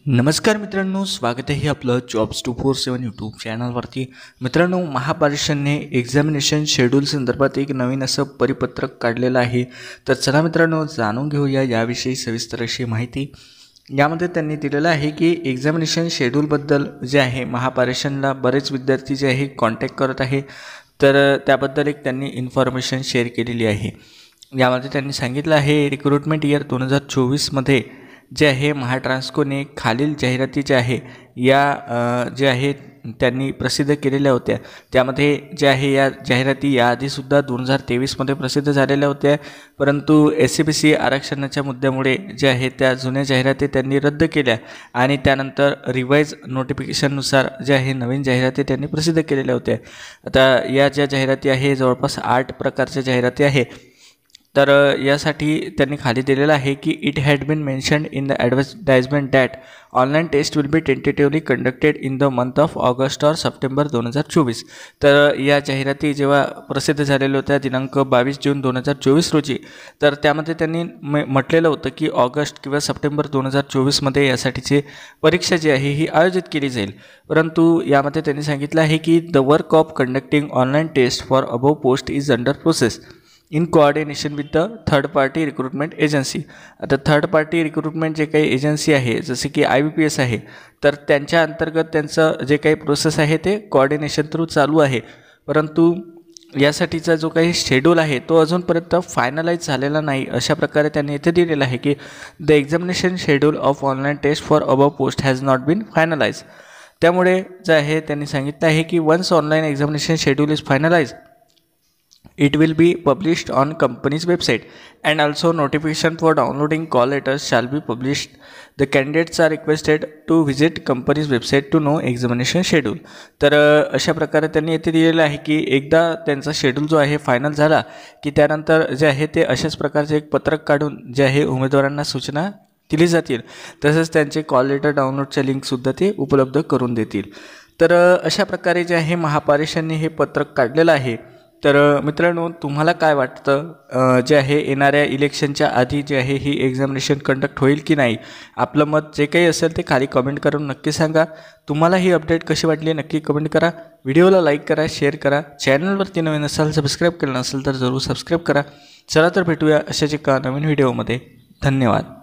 नमस्कार मित्रांनो, स्वागत आहे आपलं जॉब्स 247 यूट्यूब चॅनलवरती। मित्रांनो, महापारेषणने एक्झामिनेशन शेड्यूल संदर्भात एक नवीन असं परिपत्रक काढलेलं आहे। तर चला मित्रांनो, जाणून घेऊया याविषयी सविस्तर अशी माहिती। यामध्ये त्यांनी दिलेलं आहे की एक्झामिनेशन शेड्यूलबद्दल जे आहे महापारेषणला बरेच विद्यार्थी जे आहे कॉन्टॅक्ट करत आहे, तर त्याबद्दल एक त्यांनी इन्फॉर्मेशन शेअर केलेली आहे। यामध्ये त्यांनी सांगितलं आहे रिक्रुटमेंट इयर 2024 मध्ये जे आहे महाट्रान्सकोने खालील जाहिराती जे आहे या जे आहे त्यांनी प्रसिद्ध केलेल्या होत्या। त्यामध्ये जे आहे या जाहिराती याआधीसुद्धा 2023 मध्ये प्रसिद्ध झालेल्या होत्या, परंतु SCBC आरक्षणाच्या मुद्द्यामुळे जे आहे त्या जुन्या जाहिराती त्यांनी रद्द केल्या आणि त्यानंतर रिवाइज नोटिफिकेशननुसार जे आहे नवीन जाहिराती त्यांनी प्रसिद्ध केलेल्या होत्या। आता या ज्या जाहिराती आहे जवळपास 8 प्रकारच्या जाहिराती आहे। तर यासाठी त्यांनी खाली दिलेलं आहे की it had been mentioned in the advertisement that online test will be tentatively conducted in the month of August or September 2024। तर या जाहिराती जेव्हा प्रसिद्ध झालेल्या होत्या दिनांक 22 जून 2024 रोजी, तर त्यामध्ये त्यांनी म्हटलेलं होतं की ऑगस्ट किंवा सप्टेंबर 2024 मध्ये यासाठीची परीक्षा जी आहे ही आयोजित केली जाईल। परंतु यामध्ये त्यांनी सांगितलं आहे की the work of conducting online test for above post is under process in coordination with the third party recruitment agency. आता थर्ड पार्टी रिक्रुटमेंट जे काही एजन्सी आहे जसे की IBPS आहे, तर त्यांच्या अंतर्गत त्यांचं जे काही प्रोसेस आहे ते कोऑर्डिनेशन थ्रू चालू आहे। परंतु यासाठीचा जो काही शेड्यूल आहे तो अजूनपर्यंत फायनलाइज झालेला नाही, अशा प्रकारे त्यांनी इथे दिलेलं आहे की the examination schedule of online test for above post has not been finalise. त्यामुळे जे आहे त्यांनी सांगितलं आहे की once online examination schedule is finalise it will be published on company's website and also notification for downloading call letters shall be published. The candidates are requested to visit company's website to know examination schedule. तर अशा प्रकारे त्यांनी येथे दिलेलं आहे की एकदा त्यांचा शेड्यूल जो आहे फायनल झाला की त्यानंतर जे आहे ते अशाच प्रकारचे एक पत्रक काढून जे आहे उमेदवारांना सूचना दिली जातील, तसेच त्यांचे कॉल लेटर डाउनलोडच्या लिंकसुद्धा ते उपलब्ध करून देतील। तर अशा प्रकारे जे आहे महापारेषणने हे पत्रक काढलेलं आहे। तर मित्रांनो, तुम्हाला काय वाटतं जे आहे येणाऱ्या इलेक्शनच्या आधी जे आहे ही एक्झामिनेशन कंडक्ट होईल की नाही? आपलं मत जे काही असेल ते खाली कमेंट करून नक्की सांगा। तुम्हाला ही अपडेट कशी वाटली नक्की कमेंट करा। व्हिडिओला लाईक करा, शेअर करा। चॅनलवरती नवीन असाल, सबस्क्राईब केलं नसेल तर जरूर सबस्क्राईब करा। चला तर भेटूया अशाच एका नवीन व्हिडिओमध्ये। धन्यवाद।